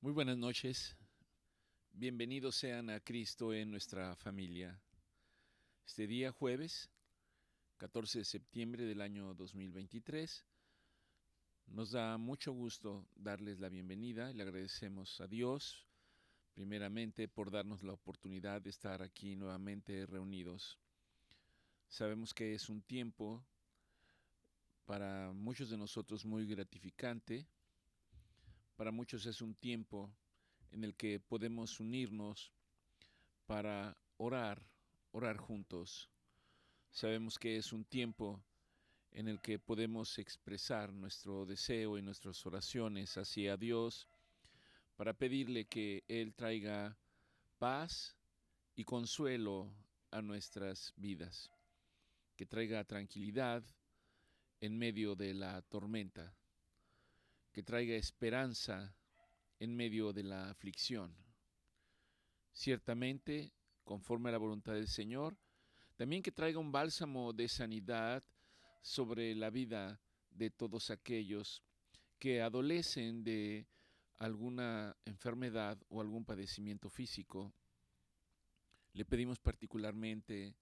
Muy buenas noches, bienvenidos sean a Cristo en nuestra familia. Este día jueves, 14 de septiembre del año 2023, nos da mucho gusto darles la bienvenida y le agradecemos a Dios primeramente por darnos la oportunidad de estar aquí nuevamente reunidos. Sabemos que es un tiempo para muchos de nosotros muy gratificante, para muchos es un tiempo en el que podemos unirnos para orar juntos. Sabemos que es un tiempo en el que podemos expresar nuestro deseo y nuestras oraciones hacia Dios para pedirle que Él traiga paz y consuelo a nuestras vidas, que traiga tranquilidad en medio de la tormenta, que traiga esperanza en medio de la aflicción. Ciertamente, conforme a la voluntad del Señor, también que traiga un bálsamo de sanidad sobre la vida de todos aquellos que adolecen de alguna enfermedad o algún padecimiento físico. Le pedimos particularmente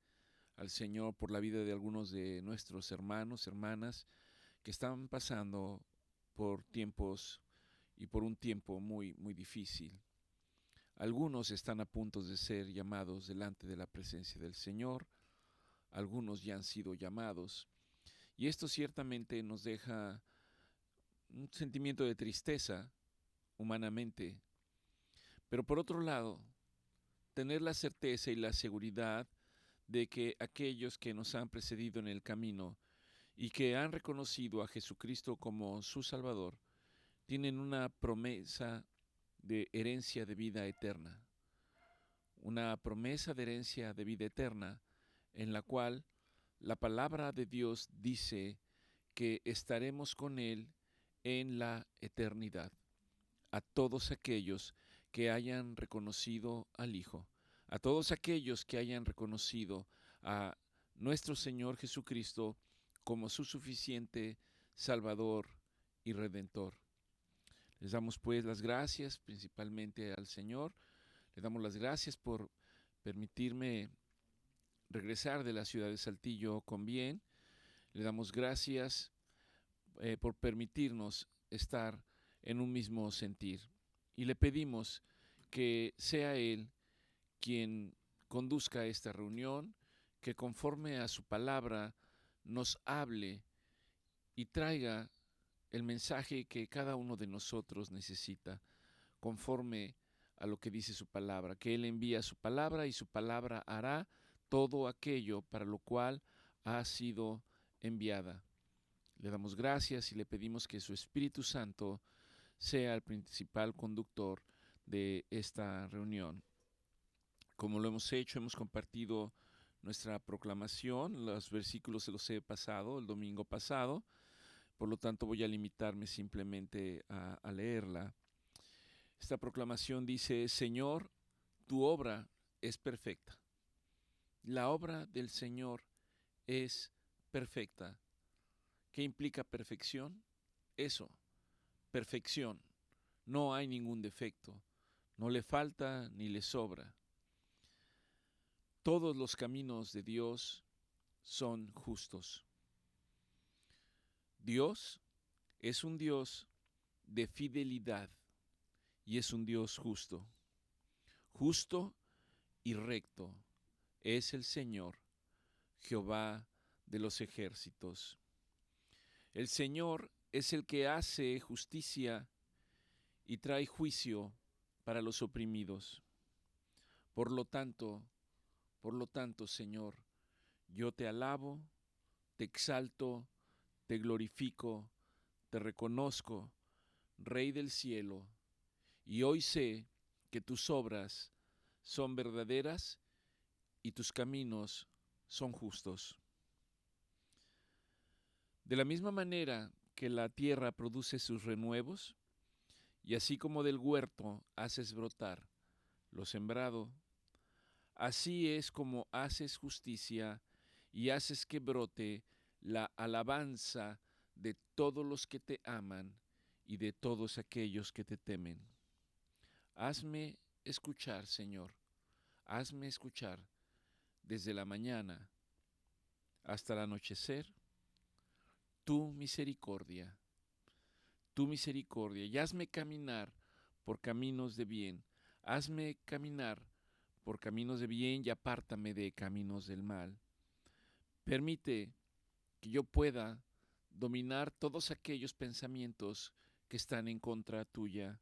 al Señor por la vida de algunos de nuestros hermanos, hermanas, que están pasando por tiempos y por un tiempo muy difícil. Algunos están a punto de ser llamados delante de la presencia del Señor, algunos ya han sido llamados, y esto ciertamente nos deja un sentimiento de tristeza humanamente, pero por otro lado, tener la certeza y la seguridad de que aquellos que nos han precedido en el camino y que han reconocido a Jesucristo como su Salvador, tienen una promesa de herencia de vida eterna, una promesa de herencia de vida eterna en la cual la palabra de Dios dice que estaremos con Él en la eternidad. A todos aquellos que hayan reconocido al Hijo, a todos aquellos que hayan reconocido a nuestro Señor Jesucristo como su suficiente Salvador y Redentor. Les damos pues las gracias principalmente al Señor, le damos las gracias por permitirme regresar de la ciudad de Saltillo con bien, le damos gracias por permitirnos estar en un mismo sentir. Y le pedimos que sea Él quien conduzca esta reunión, que conforme a su palabra nos hable y traiga el mensaje que cada uno de nosotros necesita, conforme a lo que dice su palabra, que Él envía su palabra y su palabra hará todo aquello para lo cual ha sido enviada. Le damos gracias y le pedimos que su Espíritu Santo sea el principal conductor de esta reunión. Como lo hemos hecho, hemos compartido nuestra proclamación, los versículos se los he pasado el domingo pasado, por lo tanto voy a limitarme simplemente a leerla. Esta proclamación dice: Señor, tu obra es perfecta. La obra del Señor es perfecta. ¿Qué implica perfección? Eso, perfección. No hay ningún defecto, no le falta ni le sobra. Todos los caminos de Dios son justos. Dios es un Dios de fidelidad y es un Dios justo. Justo y recto es el Señor, Jehová de los ejércitos. El Señor es el que hace justicia y trae juicio para los oprimidos. Por lo tanto, Señor, yo te alabo, te exalto, te glorifico, te reconozco, Rey del cielo, y hoy sé que tus obras son verdaderas y tus caminos son justos. De la misma manera que la tierra produce sus renuevos, y así como del huerto haces brotar lo sembrado, así es como haces justicia y haces que brote la alabanza de todos los que te aman y de todos aquellos que te temen. Hazme escuchar, Señor, hazme escuchar desde la mañana hasta el anochecer tu misericordia, y hazme caminar por caminos de bien. Hazme caminar por caminos de bien y apártame de caminos del mal. Permite que yo pueda dominar todos aquellos pensamientos que están en contra tuya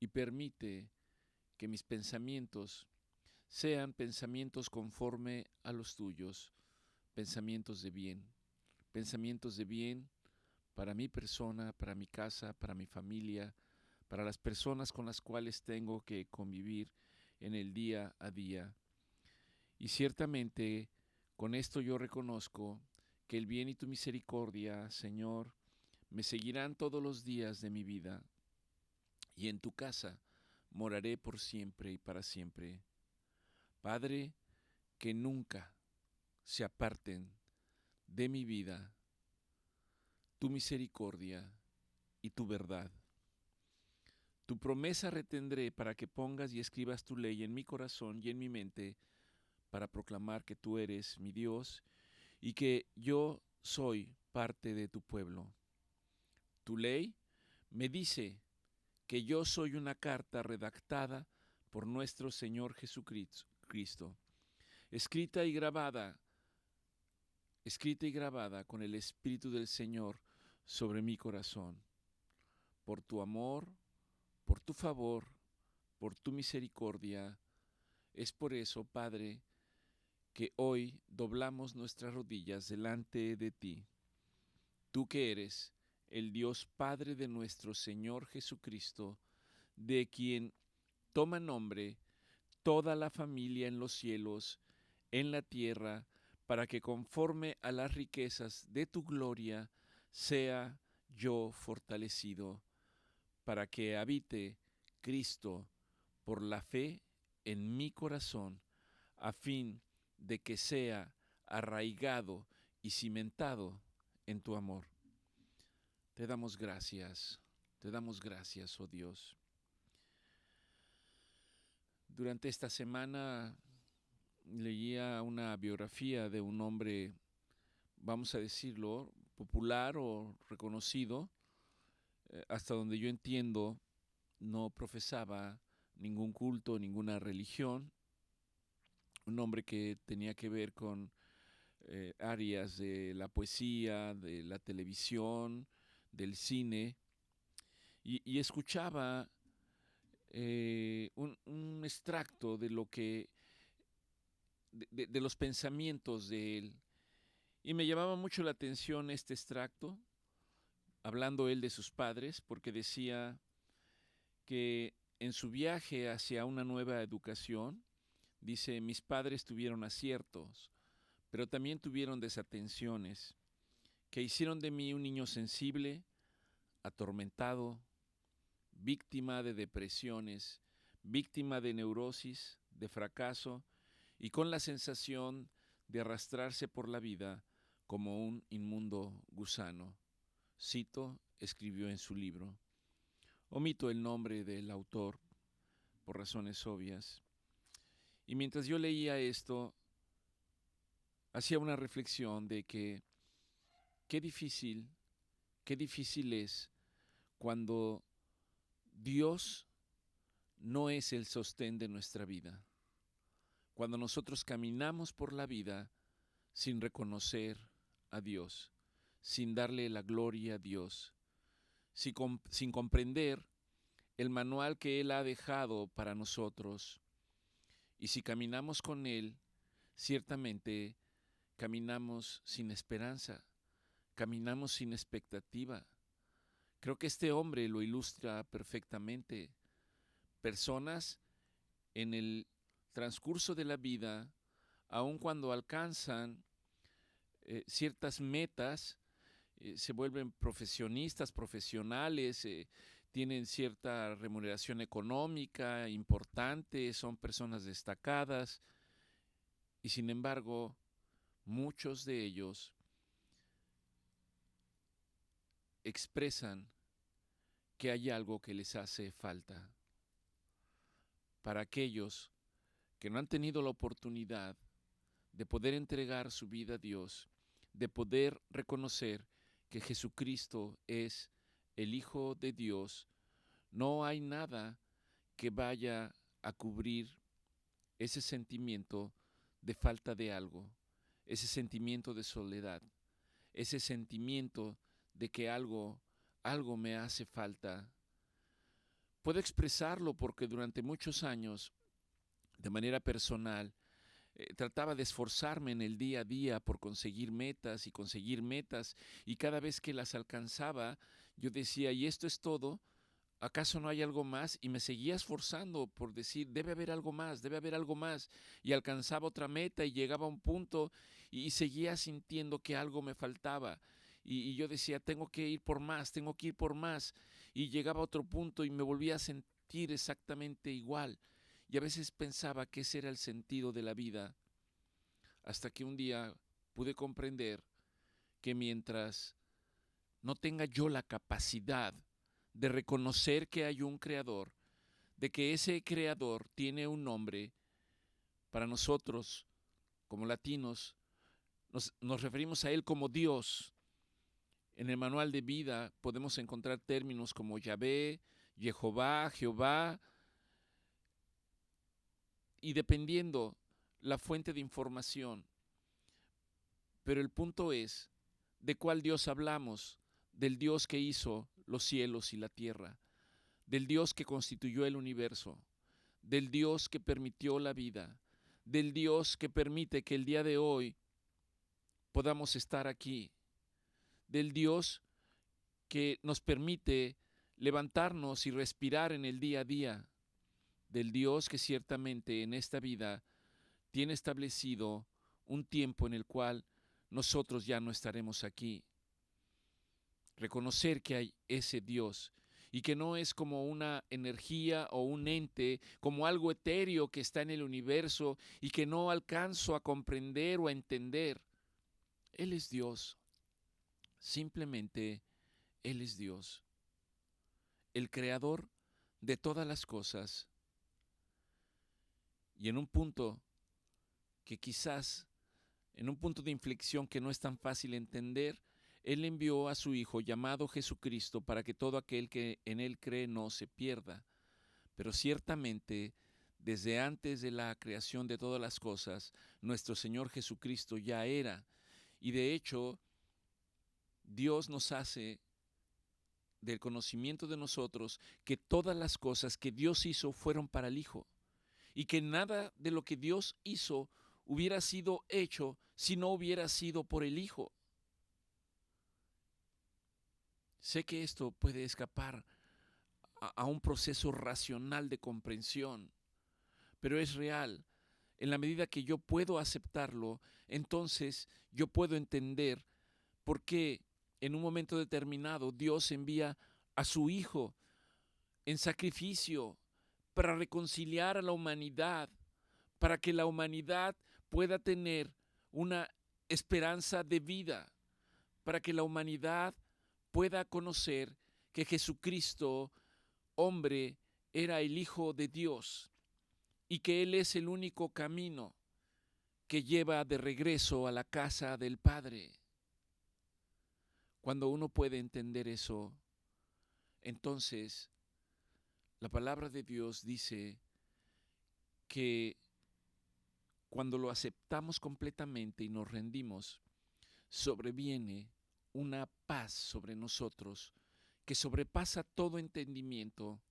y permite que mis pensamientos sean pensamientos conforme a los tuyos, pensamientos de bien para mi persona, para mi casa, para mi familia, para las personas con las cuales tengo que convivir en el día a día. Y ciertamente con esto yo reconozco que el bien y tu misericordia, Señor, me seguirán todos los días de mi vida, y en tu casa moraré por siempre y para siempre. Padre, que nunca se aparten de mi vida tu misericordia y tu verdad. Tu promesa retendré para que pongas y escribas tu ley en mi corazón y en mi mente, para proclamar que tú eres mi Dios y que yo soy parte de tu pueblo. Tu ley me dice que yo soy una carta redactada por nuestro Señor Jesucristo, escrita y grabada con el Espíritu del Señor sobre mi corazón. Por tu amor, por tu favor, por tu misericordia, es por eso, Padre, que hoy doblamos nuestras rodillas delante de ti. Tú que eres el Dios Padre de nuestro Señor Jesucristo, de quien toma nombre toda la familia en los cielos, en la tierra, para que conforme a las riquezas de tu gloria sea yo fortalecido, para que habite Cristo por la fe en mi corazón, a fin de que sea arraigado y cimentado en tu amor. Te damos gracias, oh Dios. Durante esta semana leía una biografía de un hombre, vamos a decirlo, popular o reconocido, hasta donde yo entiendo, no profesaba ningún culto, ninguna religión, un hombre que tenía que ver con áreas de la poesía, de la televisión, del cine, y escuchaba un extracto de lo que, de los pensamientos de él. Y me llamaba mucho la atención este extracto, hablando él de sus padres, porque decía que en su viaje hacia una nueva educación, dice, mis padres tuvieron aciertos, pero también tuvieron desatenciones, que hicieron de mí un niño sensible, atormentado, víctima de depresiones, víctima de neurosis, de fracaso, y con la sensación de arrastrarse por la vida como un inmundo gusano. Cito, escribió en su libro. Omito el nombre del autor por razones obvias. Y mientras yo leía esto, hacía una reflexión de que qué difícil es cuando Dios no es el sostén de nuestra vida. Cuando nosotros caminamos por la vida sin reconocer a Dios, sin darle la gloria a Dios, sin comprender el manual que Él ha dejado para nosotros. Y si caminamos con Él, ciertamente caminamos sin esperanza, caminamos sin expectativa. Creo que este hombre lo ilustra perfectamente. Personas en el transcurso de la vida, aun cuando alcanzan ciertas metas, se vuelven profesionistas, profesionales, tienen cierta remuneración económica importante, son personas destacadas, y sin embargo, muchos de ellos expresan que hay algo que les hace falta. Para aquellos que no han tenido la oportunidad de poder entregar su vida a Dios, de poder reconocer que Jesucristo es el Hijo de Dios, no hay nada que vaya a cubrir ese sentimiento de falta de algo, ese sentimiento de soledad, ese sentimiento de que algo me hace falta. Puedo expresarlo porque durante muchos años, de manera personal, trataba de esforzarme en el día a día por conseguir metas, y cada vez que las alcanzaba, yo decía, ¿y esto es todo? ¿Acaso no hay algo más? Y me seguía esforzando por decir, debe haber algo más, debe haber algo más. Y alcanzaba otra meta y llegaba a un punto y seguía sintiendo que algo me faltaba. Y yo decía, tengo que ir por más, tengo que ir por más. Y llegaba a otro punto y me volvía a sentir exactamente igual. Y a veces pensaba que ese era el sentido de la vida, hasta que un día pude comprender que mientras no tenga yo la capacidad de reconocer que hay un creador, de que ese creador tiene un nombre, para nosotros, como latinos, nos referimos a él como Dios. En el manual de vida podemos encontrar términos como Yahvé, Jehová, Jehová, y dependiendo la fuente de información. Pero el punto es, ¿de cuál Dios hablamos? Del Dios que hizo los cielos y la tierra, del Dios que constituyó el universo, del Dios que permitió la vida, del Dios que permite que el día de hoy podamos estar aquí, del Dios que nos permite levantarnos y respirar en el día a día, del Dios que ciertamente en esta vida tiene establecido un tiempo en el cual nosotros ya no estaremos aquí. Reconocer que hay ese Dios y que no es como una energía o un ente, como algo etéreo que está en el universo y que no alcanzo a comprender o a entender. Él es Dios, simplemente Él es Dios, el creador de todas las cosas. Y en un punto que quizás, en un punto de inflexión que no es tan fácil entender, Él envió a su Hijo llamado Jesucristo para que todo aquel que en Él cree no se pierda. Pero ciertamente, desde antes de la creación de todas las cosas, nuestro Señor Jesucristo ya era. Y de hecho, Dios nos hace del conocimiento de nosotros que todas las cosas que Dios hizo fueron para el Hijo. Y que nada de lo que Dios hizo hubiera sido hecho si no hubiera sido por el Hijo. Sé que esto puede escapar a un proceso racional de comprensión, pero es real. En la medida que yo puedo aceptarlo, entonces yo puedo entender por qué en un momento determinado Dios envía a su Hijo en sacrificio para reconciliar a la humanidad, para que la humanidad pueda tener una esperanza de vida, para que la humanidad pueda conocer que Jesucristo, hombre, era el Hijo de Dios y que Él es el único camino que lleva de regreso a la casa del Padre. Cuando uno puede entender eso, entonces la palabra de Dios dice que cuando lo aceptamos completamente y nos rendimos, sobreviene una paz sobre nosotros que sobrepasa todo entendimiento,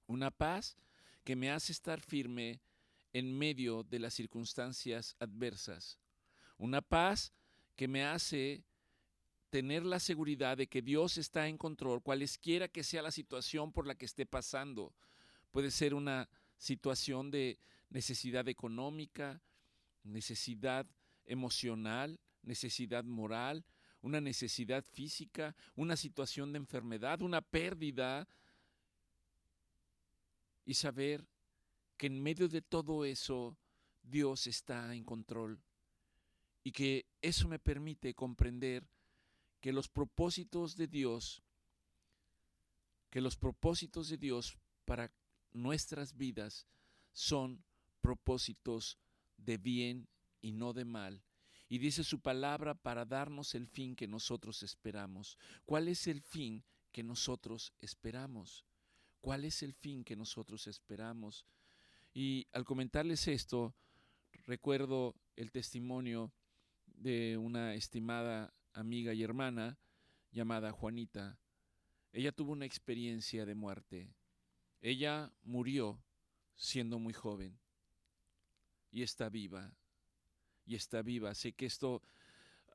una paz que me hace estar firme en medio de las circunstancias adversas, una paz que me hace tener la seguridad de que Dios está en control, cualesquiera que sea la situación por la que esté pasando. Puede ser una situación de necesidad económica, necesidad emocional, necesidad moral, una necesidad física, una situación de enfermedad, una pérdida, y saber que en medio de todo eso Dios está en control y que eso me permite comprender que los propósitos de Dios que los propósitos de Dios para nuestras vidas son propósitos de bien y no de mal. Y dice su palabra para darnos el fin que nosotros esperamos. ¿Cuál es el fin que nosotros esperamos? ¿Cuál es el fin que nosotros esperamos? Y al comentarles esto, recuerdo el testimonio de una estimada amiga y hermana llamada Juanita. Ella tuvo una experiencia de muerte. Ella murió siendo muy joven y está viva. Y está viva. Sé que esto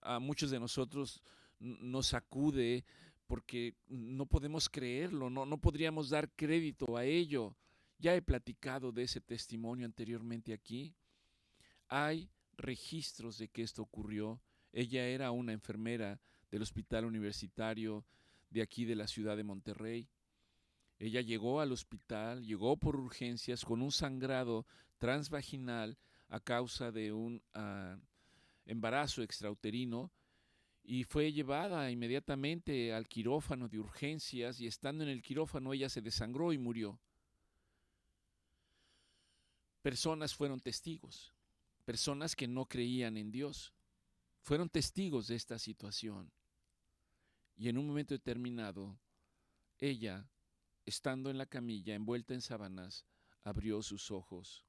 a muchos de nosotros nos sacude porque no podemos creerlo, no podríamos dar crédito a ello. Ya he platicado de ese testimonio anteriormente aquí. Hay registros de que esto ocurrió. Ella era una enfermera del hospital universitario de aquí de la ciudad de Monterrey. Ella llegó al hospital, llegó por urgencias con un sangrado transvaginal a causa de un embarazo extrauterino y fue llevada inmediatamente al quirófano de urgencias y estando en el quirófano ella se desangró y murió. Personas fueron testigos, personas que no creían en Dios, fueron testigos de esta situación. Y en un momento determinado, ella, estando en la camilla, envuelta en sábanas, abrió sus ojos.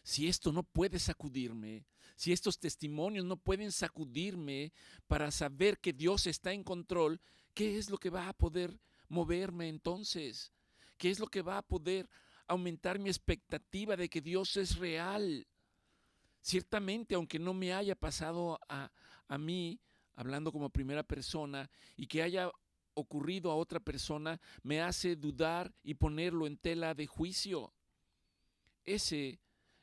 Si esto no puede sacudirme, si estos testimonios no pueden sacudirme para saber que Dios está en control, ¿qué es lo que va a poder moverme entonces? ¿Qué es lo que va a poder aumentar mi expectativa de que Dios es real? Ciertamente, aunque no me haya pasado a mí, hablando como primera persona, y que haya ocurrido a otra persona, me hace dudar y ponerlo en tela de juicio. Ese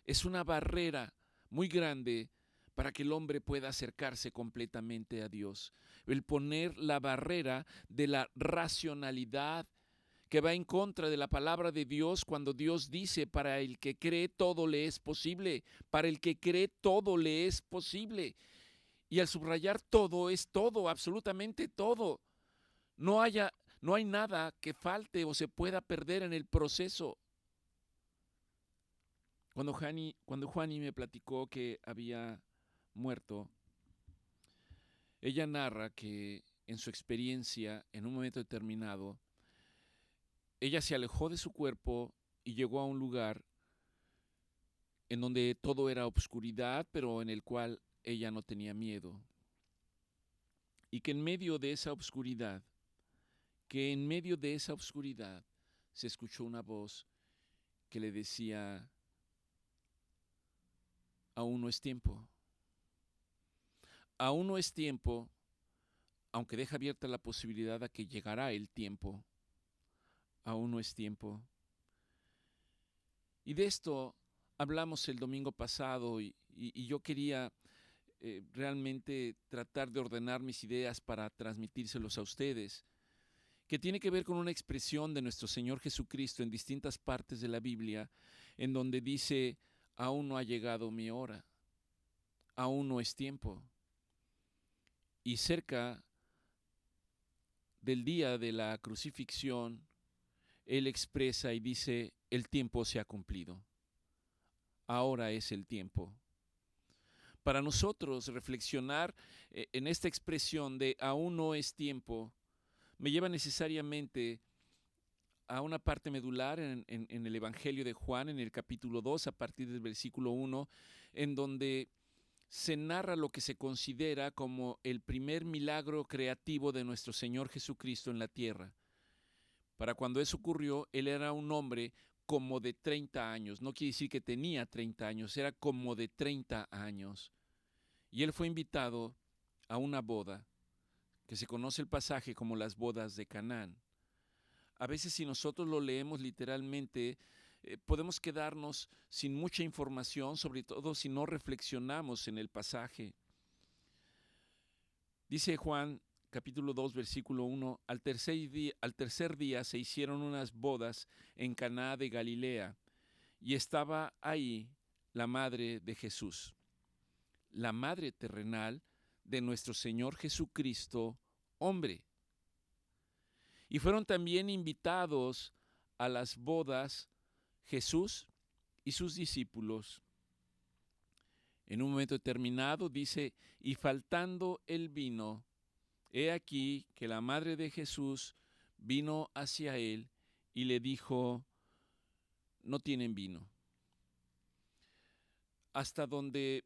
es una barrera muy grande para que el hombre pueda acercarse completamente a Dios. El poner la barrera de la racionalidad que va en contra de la palabra de Dios cuando Dios dice, para el que cree todo le es posible, para el que cree todo le es posible. Y al subrayar todo es todo, absolutamente todo. No hay nada que falte o se pueda perder en el proceso. Cuando Juani me platicó que había muerto, ella narra que en su experiencia, en un momento determinado, ella se alejó de su cuerpo y llegó a un lugar en donde todo era obscuridad, pero en el cual ella no tenía miedo. Y que en medio de esa obscuridad, se escuchó una voz que le decía, aún no es tiempo. Aún no es tiempo, aunque deja abierta la posibilidad a que llegará el tiempo. Aún no es tiempo. Y de esto hablamos el domingo pasado y yo quería realmente tratar de ordenar mis ideas para transmitírselos a ustedes, que tiene que ver con una expresión de nuestro Señor Jesucristo en distintas partes de la Biblia, en donde dice, aún no ha llegado mi hora, aún no es tiempo. Y cerca del día de la crucifixión, Él expresa y dice, el tiempo se ha cumplido, ahora es el tiempo. Para nosotros reflexionar en esta expresión de aún no es tiempo, me lleva necesariamente a una parte medular en el Evangelio de Juan, en el capítulo 2, a partir del versículo 1, en donde se narra lo que se considera como el primer milagro creativo de nuestro Señor Jesucristo en la tierra. Para cuando eso ocurrió, Él era un hombre como de 30 años. No quiere decir que tenía 30 años, era como de 30 años. Y Él fue invitado a una boda, que se conoce el pasaje como las bodas de Canaán. A veces si nosotros lo leemos literalmente, podemos quedarnos sin mucha información, sobre todo si no reflexionamos en el pasaje. Dice Juan capítulo 2, versículo 1, al tercer día se hicieron unas bodas en Caná de Galilea y estaba ahí la madre de Jesús, la madre terrenal de nuestro Señor Jesucristo, hombre. Y fueron también invitados a las bodas Jesús y sus discípulos. En un momento determinado dice, y faltando el vino, he aquí que la madre de Jesús vino hacia él y le dijo, no tienen vino. Hasta donde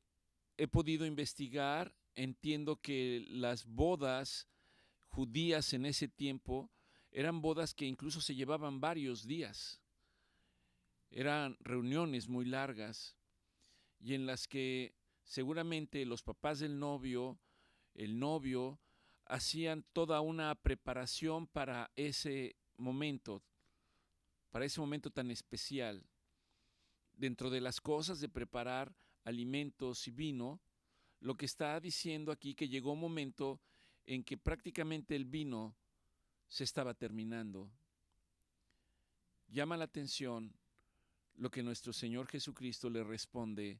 he podido investigar, entiendo que las bodas judías en ese tiempo eran bodas que incluso se llevaban varios días. Eran reuniones muy largas y en las que seguramente los papás del novio, el novio, hacían toda una preparación para ese momento tan especial. Dentro de las cosas de preparar alimentos y vino, lo que está diciendo aquí que llegó un momento en que prácticamente el vino se estaba terminando. Llama la atención lo que nuestro Señor Jesucristo le responde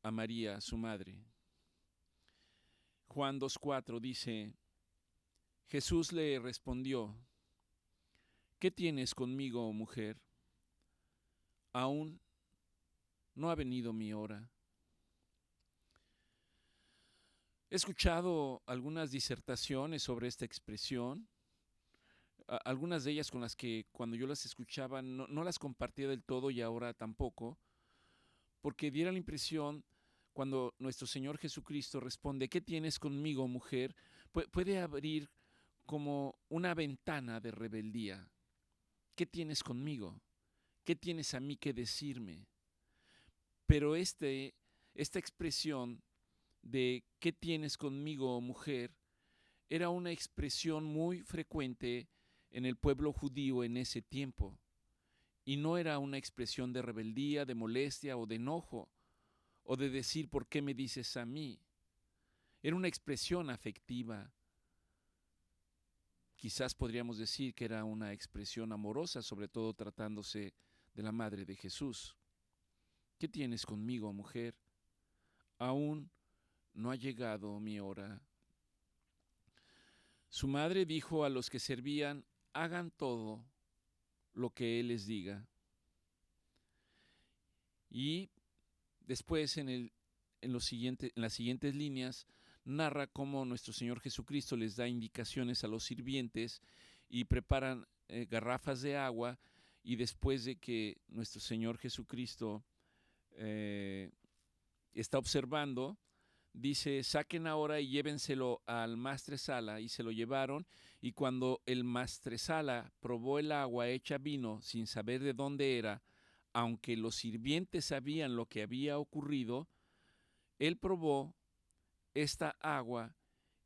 a María, su madre. Juan 2:4 dice, Jesús le respondió, ¿qué tienes conmigo, mujer? Aún no ha venido mi hora. He escuchado algunas disertaciones sobre esta expresión, algunas de ellas con las que cuando yo las escuchaba no las compartía del todo y ahora tampoco, porque diera la impresión cuando nuestro Señor Jesucristo responde, ¿qué tienes conmigo, mujer? Puede abrir como una ventana de rebeldía. ¿Qué tienes conmigo? ¿Qué tienes a mí que decirme? Pero esta expresión de ¿qué tienes conmigo, mujer? Era una expresión muy frecuente en el pueblo judío en ese tiempo. Y no era una expresión de rebeldía, de molestia o de enojo, o de decir ¿por qué me dices a mí? Era una expresión afectiva. Quizás podríamos decir que era una expresión amorosa, sobre todo tratándose de la madre de Jesús. ¿Qué tienes conmigo, mujer? Aún no ha llegado mi hora. Su madre dijo a los que servían, hagan todo lo que él les diga. Y después en las siguientes líneas narra cómo nuestro Señor Jesucristo les da indicaciones a los sirvientes y preparan garrafas de agua, y después de que nuestro Señor Jesucristo está observando, dice, saquen ahora y llévenselo al maestresala, y se lo llevaron, y cuando el maestresala probó el agua hecha vino sin saber de dónde era, aunque los sirvientes sabían lo que había ocurrido, él probó esta agua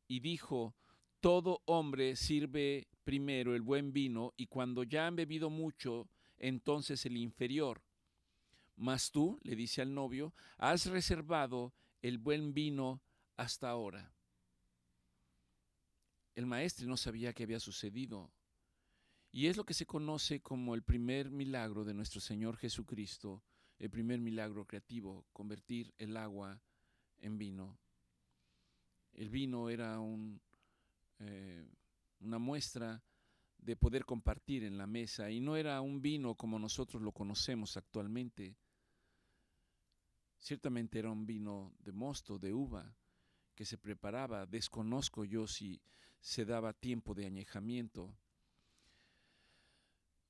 y dijo, todo hombre sirve primero el buen vino, y cuando ya han bebido mucho, entonces el inferior. Mas tú, le dice al novio, has reservado el buen vino hasta ahora. El maestro no sabía qué había sucedido. Y es lo que se conoce como el primer milagro de nuestro Señor Jesucristo, el primer milagro creativo, convertir el agua en vino. El vino era una muestra de poder compartir en la mesa, y no era un vino como nosotros lo conocemos actualmente. Ciertamente era un vino de mosto, de uva, que se preparaba. Desconozco yo si se daba tiempo de añejamiento.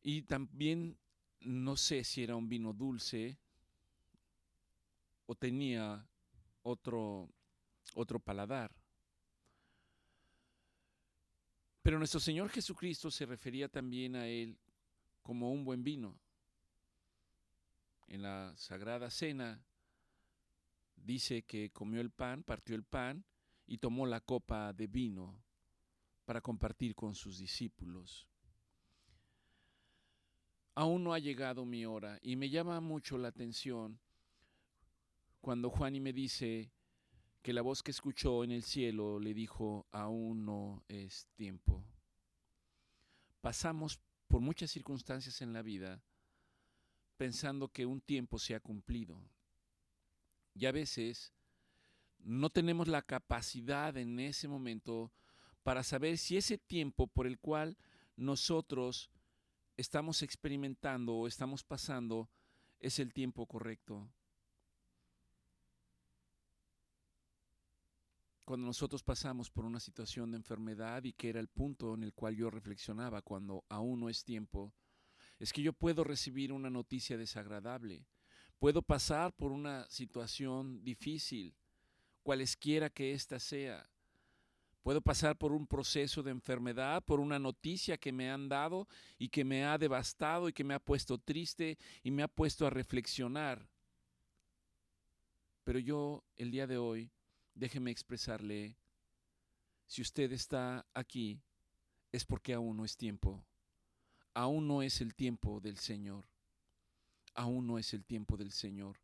Y también no sé si era un vino dulce o tenía otro paladar. Pero nuestro Señor Jesucristo se refería también a él como un buen vino. En la Sagrada Cena dice que comió el pan, partió el pan y tomó la copa de vino para compartir con sus discípulos. Aún no ha llegado mi hora, y me llama mucho la atención cuando Juani me dice que la voz que escuchó en el cielo le dijo, aún no es tiempo. Pasamos por muchas circunstancias en la vida pensando que un tiempo se ha cumplido. Y a veces no tenemos la capacidad en ese momento para saber si ese tiempo por el cual nosotros estamos experimentando o estamos pasando es el tiempo correcto. Cuando nosotros pasamos por una situación de enfermedad, y que era el punto en el cual yo reflexionaba cuando aún no es tiempo, es que yo puedo recibir una noticia desagradable, puedo pasar por una situación difícil, cualesquiera que ésta sea. Puedo pasar por un proceso de enfermedad, por una noticia que me han dado y que me ha devastado y que me ha puesto triste y me ha puesto a reflexionar. Pero yo, el día de hoy, déjeme expresarle, si usted está aquí, es porque aún no es tiempo. Aún no es el tiempo del Señor. Aún no es el tiempo del Señor.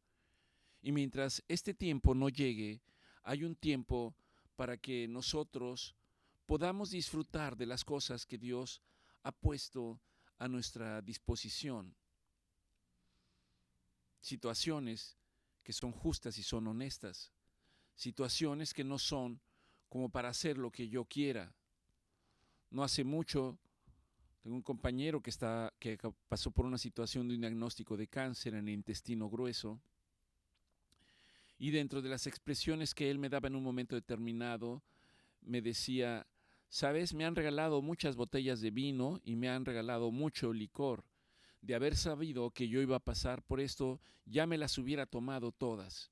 Y mientras este tiempo no llegue, hay un tiempo para que nosotros podamos disfrutar de las cosas que Dios ha puesto a nuestra disposición. Situaciones que son justas y son honestas. Situaciones que no son como para hacer lo que yo quiera. No hace mucho tengo un compañero que pasó por una situación de un diagnóstico de cáncer en el intestino grueso, y dentro de las expresiones que él me daba en un momento determinado, me decía, sabes, me han regalado muchas botellas de vino y me han regalado mucho licor. De haber sabido que yo iba a pasar por esto, ya me las hubiera tomado todas.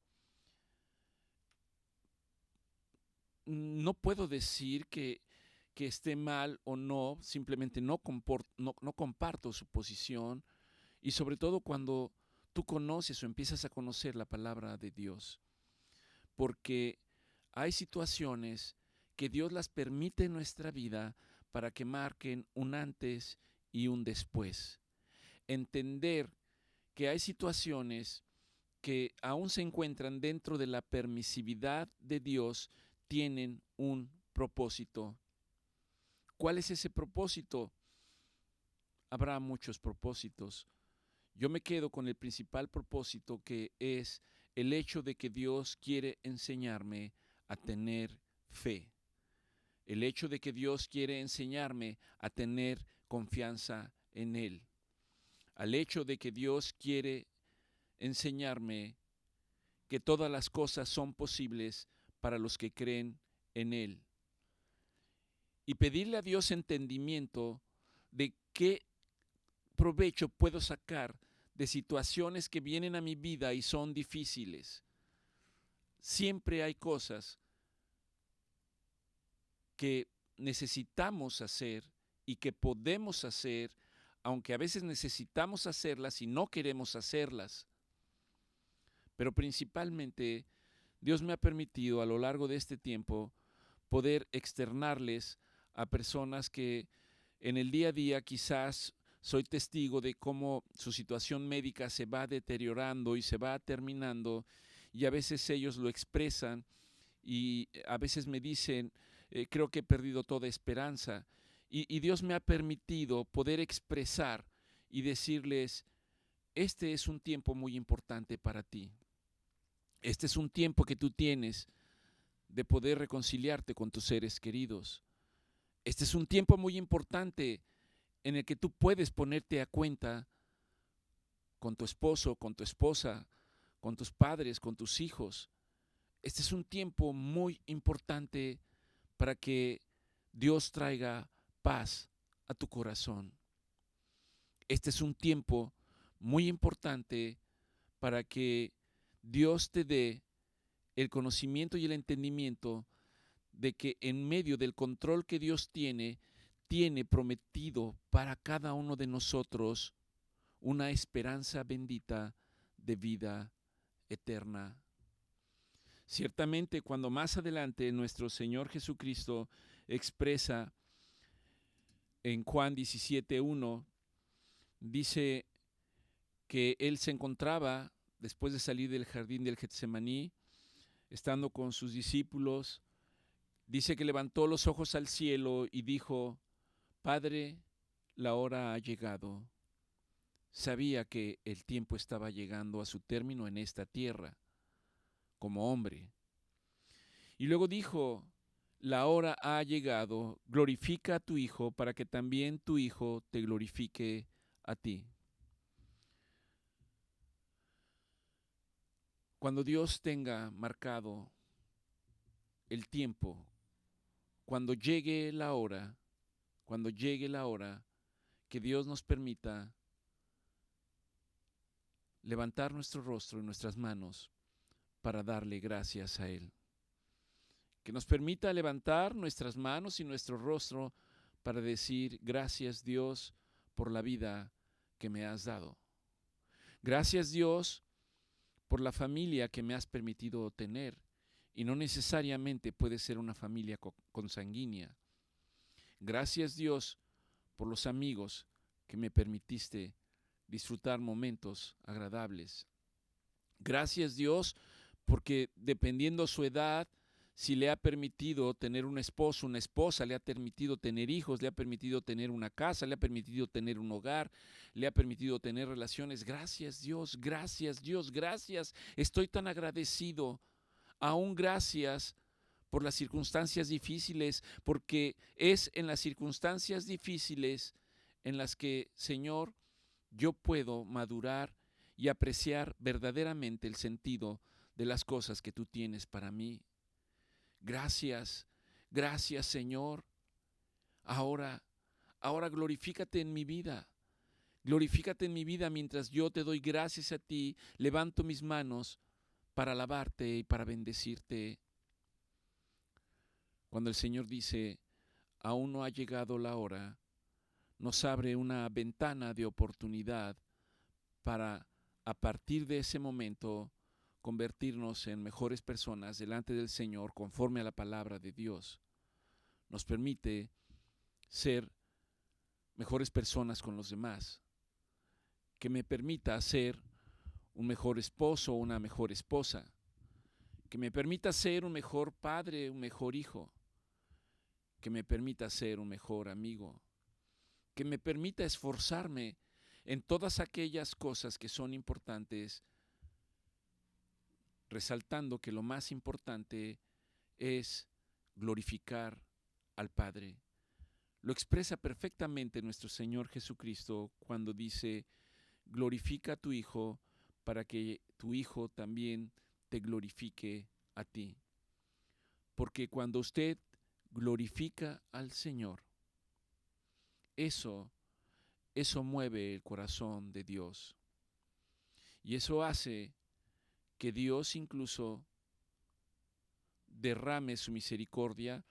No puedo decir que esté mal o no, simplemente no comparto su posición, y sobre todo cuando tú conoces o empiezas a conocer la palabra de Dios, porque hay situaciones que Dios las permite en nuestra vida para que marquen un antes y un después. Entender que hay situaciones que aún se encuentran dentro de la permisividad de Dios tienen un propósito. ¿Cuál es ese propósito? Habrá muchos propósitos. Yo me quedo con el principal propósito, que es el hecho de que Dios quiere enseñarme a tener fe. El hecho de que Dios quiere enseñarme a tener confianza en Él. Al hecho de que Dios quiere enseñarme que todas las cosas son posibles para los que creen en Él. Y pedirle a Dios entendimiento de qué provecho puedo sacar de situaciones que vienen a mi vida y son difíciles. Siempre hay cosas que necesitamos hacer y que podemos hacer, aunque a veces necesitamos hacerlas y no queremos hacerlas. Pero principalmente Dios me ha permitido a lo largo de este tiempo poder externarles a personas que en el día a día quizás soy testigo de cómo su situación médica se va deteriorando y se va terminando, y a veces ellos lo expresan y a veces me dicen, creo que he perdido toda esperanza. Y Dios me ha permitido poder expresar y decirles, este es un tiempo muy importante para ti. Este es un tiempo que tú tienes de poder reconciliarte con tus seres queridos. Este es un tiempo muy importante en el que tú puedes ponerte a cuenta con tu esposo, con tu esposa, con tus padres, con tus hijos. Este es un tiempo muy importante para que Dios traiga paz a tu corazón. Este es un tiempo muy importante para que Dios te dé el conocimiento y el entendimiento de que en medio del control que Dios tiene prometido para cada uno de nosotros una esperanza bendita de vida eterna. Ciertamente, cuando más adelante nuestro Señor Jesucristo expresa en Juan 17:1, dice que Él se encontraba, después de salir del jardín del Getsemaní, estando con sus discípulos, dice que levantó los ojos al cielo y dijo, Padre, la hora ha llegado. Sabía que el tiempo estaba llegando a su término en esta tierra, como hombre. Y luego dijo, la hora ha llegado, glorifica a tu Hijo para que también tu Hijo te glorifique a ti. Cuando Dios tenga marcado el tiempo, cuando llegue la hora, que Dios nos permita levantar nuestro rostro y nuestras manos para darle gracias a Él. Que nos permita levantar nuestras manos y nuestro rostro para decir gracias Dios por la vida que me has dado. Gracias Dios por la familia que me has permitido tener, y no necesariamente puede ser una familia consanguínea. Gracias Dios por los amigos que me permitiste disfrutar momentos agradables. Gracias Dios porque dependiendo su edad, si le ha permitido tener un esposo, una esposa, le ha permitido tener hijos, le ha permitido tener una casa, le ha permitido tener un hogar, le ha permitido tener relaciones. Gracias Dios, gracias Dios, gracias. Estoy tan agradecido. Aún gracias por las circunstancias difíciles, porque es en las circunstancias difíciles en las que, Señor, yo puedo madurar y apreciar verdaderamente el sentido de las cosas que tú tienes para mí. Gracias, gracias Señor. Ahora glorifícate en mi vida. Glorifícate en mi vida mientras yo te doy gracias a ti. Levanto mis manos para alabarte y para bendecirte. Cuando el Señor dice, aún no ha llegado la hora, nos abre una ventana de oportunidad para, a partir de ese momento, convertirnos en mejores personas delante del Señor conforme a la palabra de Dios. Nos permite ser mejores personas con los demás, que me permita ser un mejor esposo o una mejor esposa, que me permita ser un mejor padre, un mejor hijo, que me permita ser un mejor amigo, que me permita esforzarme en todas aquellas cosas que son importantes, resaltando que lo más importante es glorificar al Padre. Lo expresa perfectamente nuestro Señor Jesucristo cuando dice, glorifica a tu Hijo para que tu Hijo también te glorifique a ti. Porque cuando usted glorifica al Señor, eso mueve el corazón de Dios. Y eso hace que Dios incluso derrame su misericordia,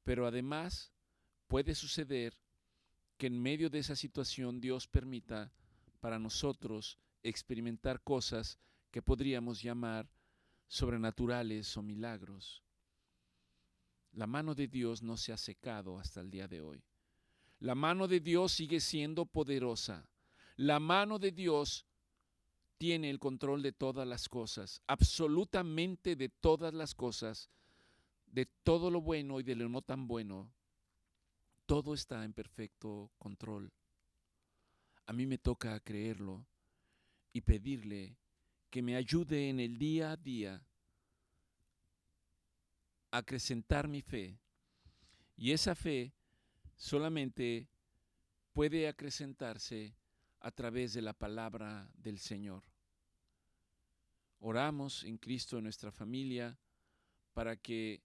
pero además puede suceder que en medio de esa situación Dios permita para nosotros experimentar cosas que podríamos llamar sobrenaturales o milagros. La mano de Dios no se ha secado hasta el día de hoy. La mano de Dios sigue siendo poderosa. La mano de Dios tiene el control de todas las cosas, absolutamente de todas las cosas, de todo lo bueno y de lo no tan bueno. Todo está en perfecto control. A mí me toca creerlo y pedirle que me ayude en el día a día a acrecentar mi fe. Y esa fe solamente puede acrecentarse a través de la palabra del Señor. Oramos en Cristo en nuestra familia para que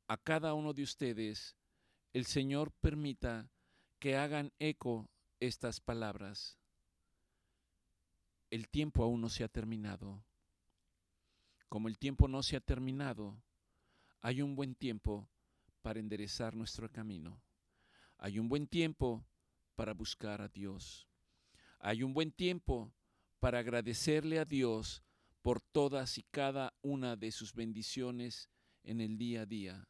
a cada uno de ustedes el Señor permita que hagan eco estas palabras. El tiempo aún no se ha terminado. Como el tiempo no se ha terminado, hay un buen tiempo para enderezar nuestro camino. Hay un buen tiempo para buscar a Dios. Hay un buen tiempo para agradecerle a Dios por todas y cada una de sus bendiciones en el día a día.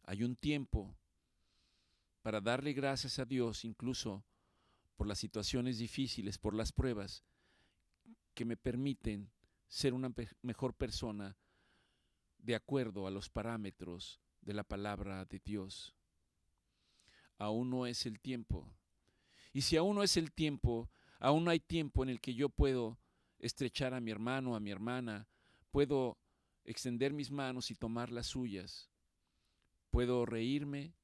Hay un tiempo para darle gracias a Dios incluso por las situaciones difíciles, por las pruebas que me permiten ser una mejor persona de acuerdo a los parámetros de la palabra de Dios. Aún no es el tiempo. Y si aún no es el tiempo, aún no hay tiempo en el que yo puedo estrechar a mi hermano, a mi hermana, puedo extender mis manos y tomar las suyas. Puedo reírme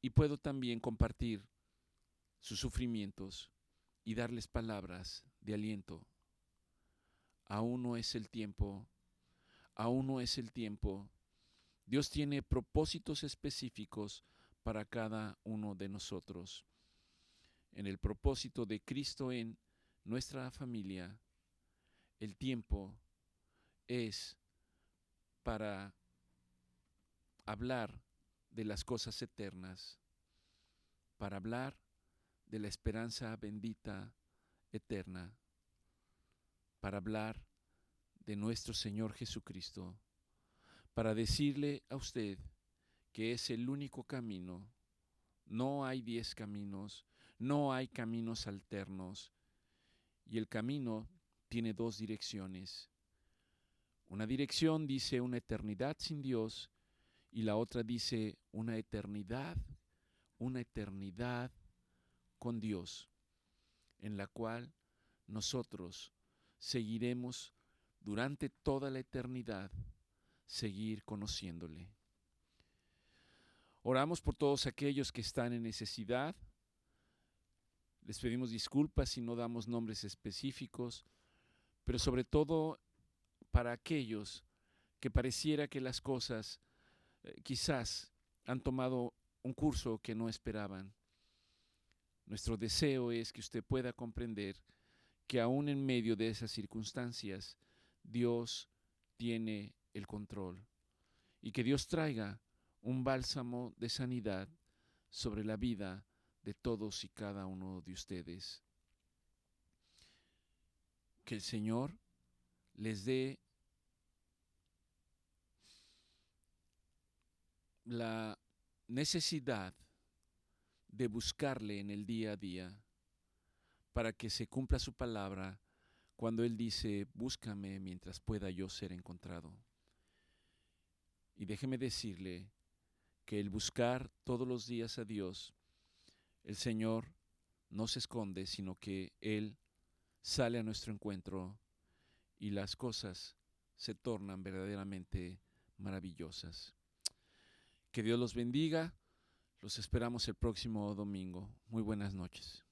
y puedo también compartir sus sufrimientos y darles palabras de aliento. Aún no es el tiempo, aún no es el tiempo. Dios tiene propósitos específicos para cada uno de nosotros. En el propósito de Cristo en nuestra familia, el tiempo es para hablar de las cosas eternas, para hablar de la esperanza bendita eterna, para hablar de nuestro Señor Jesucristo, para decirle a usted que es el único camino. No hay 10 caminos, no hay caminos alternos, y el camino tiene 2 direcciones. Una dirección dice una eternidad sin Dios y la otra dice una eternidad con Dios, en la cual nosotros seguiremos durante toda la eternidad, seguir conociéndole. Oramos por todos aquellos que están en necesidad. Les pedimos disculpas si no damos nombres específicos, pero sobre todo para aquellos que pareciera que las cosas quizás han tomado un curso que no esperaban. Nuestro deseo es que usted pueda comprender que aún en medio de esas circunstancias, Dios tiene el control y que Dios traiga un bálsamo de sanidad sobre la vida de todos y cada uno de ustedes. Que el Señor les dé la necesidad de buscarle en el día a día para que se cumpla su palabra cuando Él dice, búscame mientras pueda yo ser encontrado. Y déjeme decirle que el buscar todos los días a Dios, el Señor no se esconde, sino que Él sale a nuestro encuentro y las cosas se tornan verdaderamente maravillosas. Que Dios los bendiga. Los esperamos el próximo domingo. Muy buenas noches.